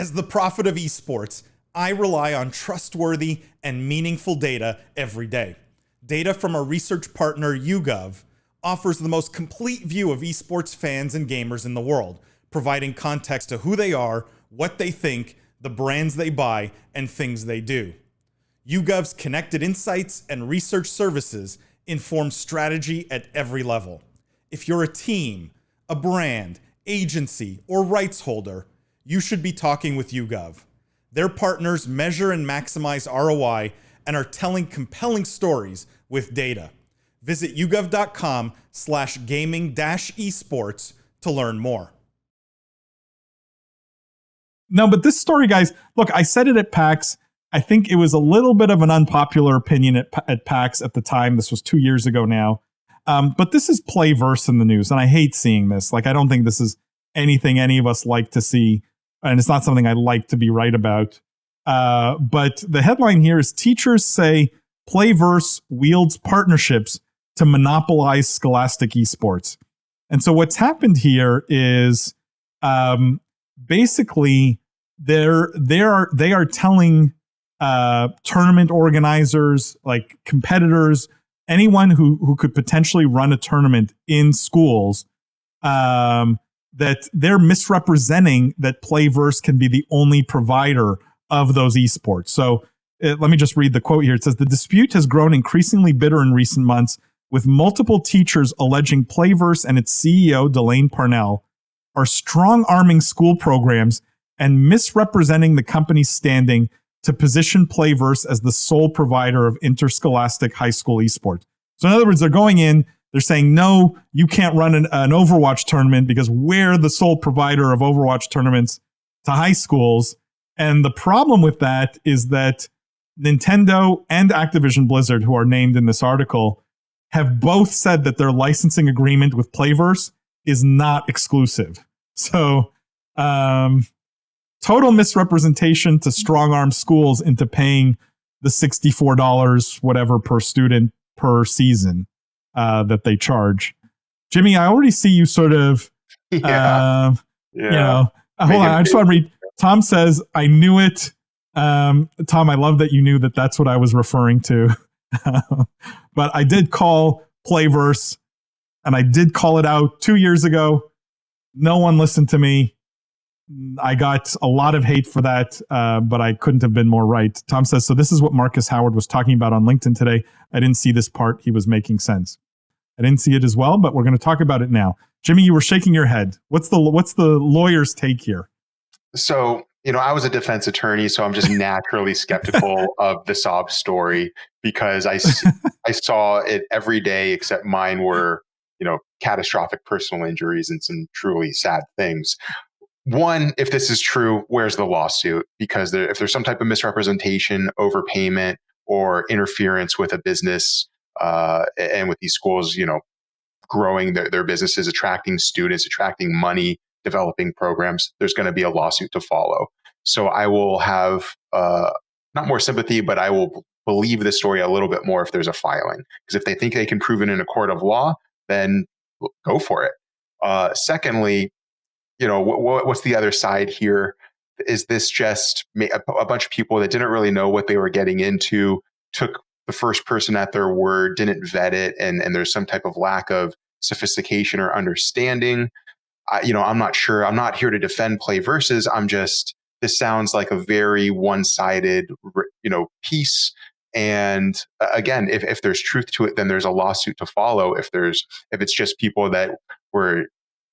As the prophet of esports, I rely on trustworthy and meaningful data every day. Data from our research partner, YouGov, offers the most complete view of esports fans and gamers in the world, providing context to who they are, what they think, the brands they buy, and things they do. YouGov's connected insights and research services inform strategy at every level. If you're a team, a brand, agency, or rights holder, you should be talking with YouGov. Their partners measure and maximize ROI and are telling compelling stories with data. Visit yougov.com/gaming-esports to learn more. No, but this story, guys, look, I said it at PAX. I think it was a little bit of an unpopular opinion at PAX at the time. This was 2 years ago now. But this is PlayVS in the news, and I hate seeing this. Like, I don't think this is anything any of us like to see, and it's not something I like to be right about. But the headline here is teachers say PlayVS wields partnerships to monopolize scholastic esports. And so what's happened here is basically they are telling tournament organizers, like competitors, anyone who could potentially run a tournament in schools, that they're misrepresenting that PlayVS can be the only provider of those esports. So let me just read the quote here. It says, the dispute has grown increasingly bitter in recent months, with multiple teachers alleging PlayVS and its CEO, Delane Parnell, are strong-arming school programs and misrepresenting the company's standing to position PlayVS as the sole provider of interscholastic high school esports. So in other words, they're going in, they're saying, no, you can't run an Overwatch tournament because we're the sole provider of Overwatch tournaments to high schools. And the problem with that is that Nintendo and Activision Blizzard, who are named in this article, have both said that their licensing agreement with PlayVS is not exclusive. So total misrepresentation to strong-arm schools into paying the $64 whatever per student per season that they charge. Jimmy, I already see you sort of, you know, hold on, I just want to read. Tom says, I knew it. Tom, I love that you knew that that's what I was referring to. But I did call PlayVS, and I did call it out 2 years ago. No one listened to me. I got a lot of hate for that, but I couldn't have been more right. Tom says, so this is what Marcus Howard was talking about on LinkedIn today. I didn't see this part. He was making sense. I didn't see it as well, but we're going to talk about it now. Jimmy, you were shaking your head. What's the lawyer's take here? So, you know, I was a defense attorney, so I'm just naturally skeptical of the sob story because I saw it every day, except mine were, you know, catastrophic personal injuries and some truly sad things. One, if this is true, where's the lawsuit? Because if there's some type of misrepresentation, overpayment, or interference with a business, and with these schools, you know, growing their businesses, attracting students, attracting money, developing programs, there's going to be a lawsuit to follow. So I will have not more sympathy, but I will believe the story a little bit more if there's a filing. Because if they think they can prove it in a court of law, then go for it. Secondly, you know, what's the other side here? Is this just a bunch of people that didn't really know what they were getting into, took the first person at their word, didn't vet it, and there's some type of lack of sophistication or understanding? You know, I'm not sure. I'm not here to defend PlayVS. This sounds like a very one-sided, you know, piece. And again, if there's truth to it, then there's a lawsuit to follow. If it's just people that were,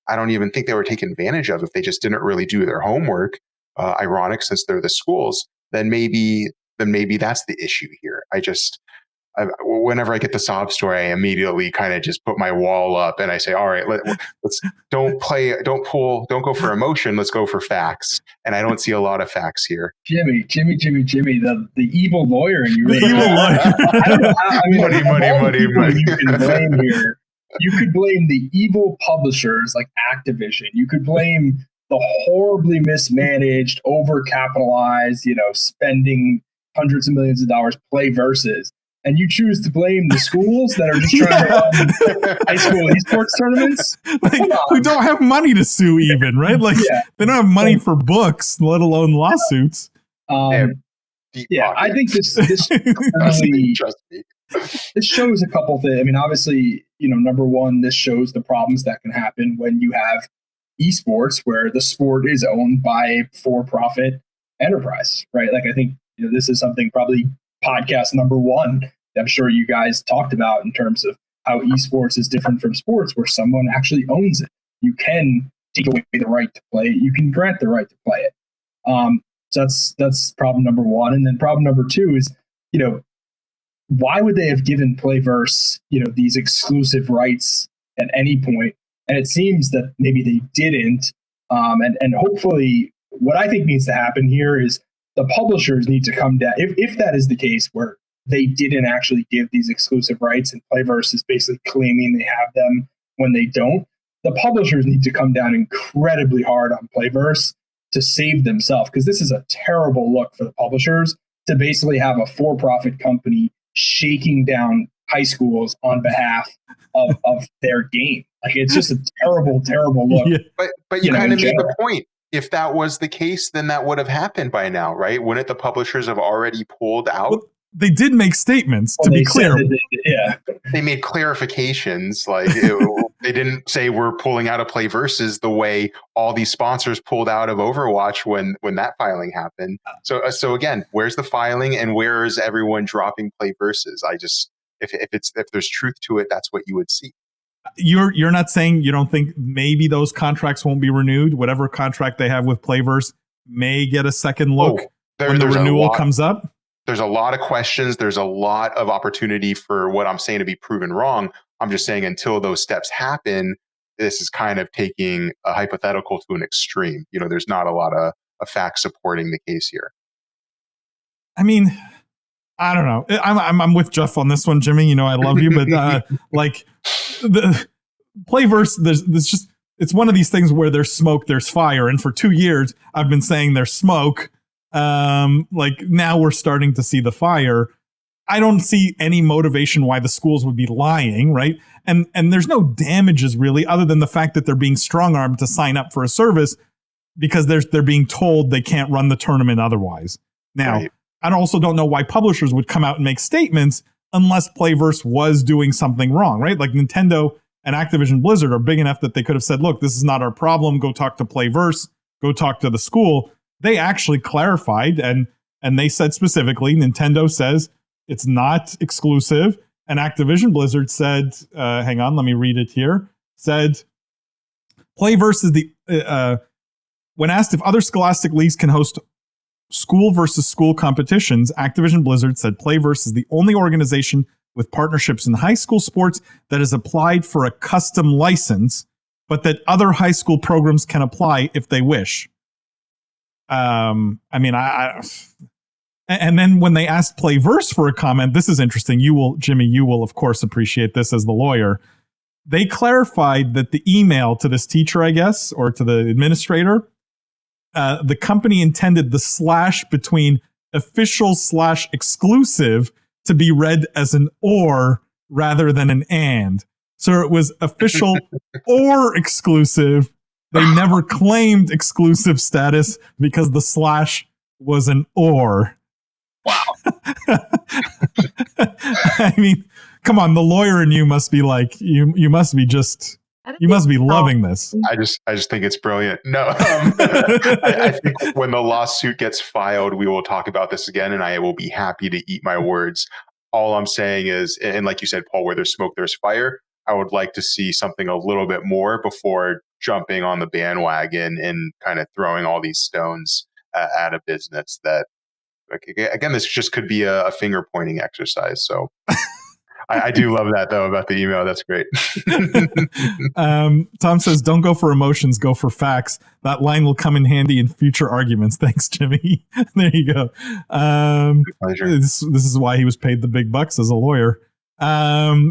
I don't even think they were taken advantage of, if they just didn't really do their homework, ironic since they're the schools, then maybe that's the issue here. Whenever I get the sob story, I immediately kind of just put my wall up and I say, all right, let's don't go for emotion. Let's go for facts. And I don't see a lot of facts here. Jimmy, the evil lawyer. And you the evil lawyer. Money. You can blame here. You could blame the evil publishers like Activision. You could blame the horribly mismanaged, overcapitalized, you know, spending hundreds of millions of dollars PlayVS. and you choose to blame the schools that are just trying to run high school esports tournaments, who don't have money to sue even, right? Like they don't have money for books, let alone lawsuits. I think this really, this shows a couple things. I mean, obviously, number one, this shows the problems that can happen when you have esports where the sport is owned by a for-profit enterprise, right? Like, I think this is something probably podcast number one that I'm sure you guys talked about in terms of how esports is different from sports, where someone actually owns it. You can take away the right to play it. You can grant the right to play it. So that's problem number one. And then problem number two is, why would they have given PlayVS, these exclusive rights at any point? And it seems that maybe they didn't. And hopefully what I think needs to happen here is the publishers need to come down. If that is the case where they didn't actually give these exclusive rights and PlayVS is basically claiming they have them when they don't, the publishers need to come down incredibly hard on PlayVS to save themselves, because this is a terrible look for the publishers to basically have a for-profit company shaking down high schools on behalf of their game. Like, it's just a terrible, terrible look. Yeah. But you kind of made the point. If that was the case, then that would have happened by now, right? Wouldn't the publishers have already pulled out? Well, they did make statements, to be clear. They made clarifications. Like, they didn't say we're pulling out of PlayVS the way all these sponsors pulled out of Overwatch when that filing happened. So again, where's the filing and where is everyone dropping PlayVS? If there's truth to it, that's what you would see. You're not saying you don't think maybe those contracts won't be renewed? Whatever contract they have with PlayVS may get a second look when the renewal comes up? There's a lot of questions. There's a lot of opportunity for what I'm saying to be proven wrong. I'm just saying until those steps happen, this is kind of taking a hypothetical to an extreme. There's not a lot of facts supporting the case here. I mean, I don't know. I'm with Jeff on this one, Jimmy. I love you, but like the PlayVS, it's one of these things where there's smoke, there's fire, and for 2 years I've been saying there's smoke. Like, now we're starting to see the fire. I don't see any motivation why the schools would be lying, right? And there's no damages really, other than the fact that they're being strong-armed to sign up for a service because they're being told they can't run the tournament otherwise. Now, right. I also don't know why publishers would come out and make statements unless PlayVS was doing something wrong, right? Like, Nintendo and Activision Blizzard are big enough that they could have said, look, this is not our problem. Go talk to PlayVS. Go talk to the school. They actually clarified, and they said specifically, Nintendo says it's not exclusive, and Activision Blizzard said, hang on, let me read it here, said, PlayVS is the, when asked if other scholastic leagues can host school versus school competitions, Activision Blizzard said PlayVS is the only organization with partnerships in high school sports that has applied for a custom license, but that other high school programs can apply if they wish. And then when they asked PlayVS for a comment, this is interesting. Jimmy, you will of course appreciate this as the lawyer. They clarified that the email to this teacher, I guess, or to the administrator, the company intended the slash between official / exclusive to be read as an or rather than an and. So it was official or exclusive. They never claimed exclusive status because the slash was an or. Wow. I mean, come on, the lawyer in you must be like, you must be loving this. I just think it's brilliant. No, I think when the lawsuit gets filed, we will talk about this again, and I will be happy to eat my words. All I'm saying is, and like you said, Paul, where there's smoke, there's fire. I would like to see something a little bit more before jumping on the bandwagon and kind of throwing all these stones at a business that, again, this just could be a finger pointing exercise. So I do love that, though, about the email. That's great. Tom says, don't go for emotions, go for facts. That line will come in handy in future arguments. Thanks, Jimmy. There you go. This is why he was paid the big bucks as a lawyer.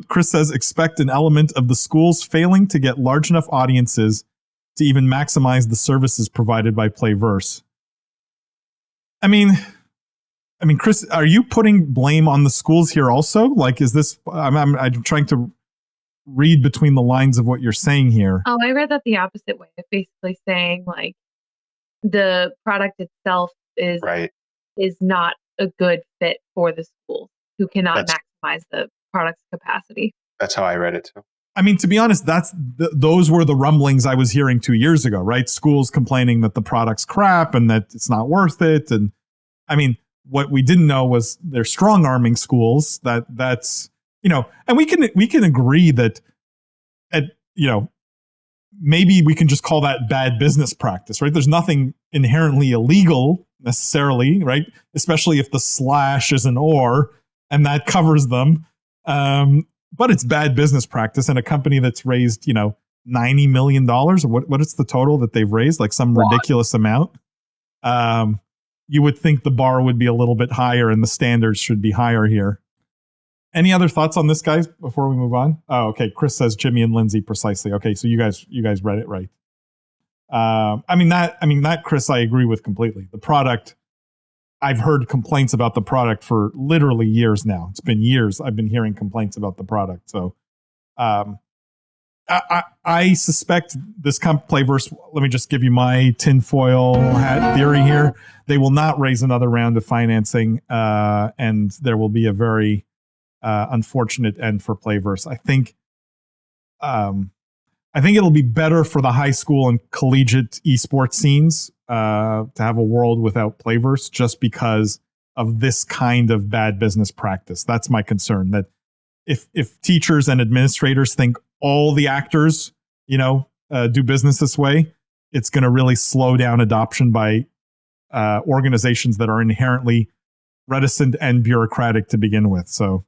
Chris says, expect an element of the schools failing to get large enough audiences to even maximize the services provided by PlayVS. I mean, I mean, Chris, are you putting blame on the schools here also? Like, is this? I'm trying to read between the lines of what you're saying here. Oh, I read that the opposite way. Basically saying like the product itself is not a good fit for the schools who cannot maximize the product's capacity. That's how I read it too. I mean, to be honest, those were the rumblings I was hearing 2 years ago, right? Schools complaining that the product's crap and that it's not worth it. And I mean, what we didn't know was they're strong arming schools. That's and we can agree that maybe we can just call that bad business practice, right? There's nothing inherently illegal necessarily, right? Especially if the slash is an or and that covers them. But it's bad business practice, and a company that's raised, $90 million, or what is the total that they've raised? Like some ridiculous amount. You would think the bar would be a little bit higher and the standards should be higher here. Any other thoughts on this, guys, before we move on? Oh, okay. Chris says Jimmy and Lindsay precisely. Okay, so you guys read it right. That Chris, I agree with completely. The product, I've heard complaints about the product for literally years now. It's been years I've been hearing complaints about the product. So I suspect this PlayVS, let me just give you my tinfoil hat theory here. They will not raise another round of financing, and there will be a very unfortunate end for PlayVS. I think it'll be better for the high school and collegiate esports scenes to have a world without PlayVS, just because of this kind of bad business practice. That's my concern, that if teachers and administrators think all the actors, do business this way, it's going to really slow down adoption by organizations that are inherently reticent and bureaucratic to begin with. So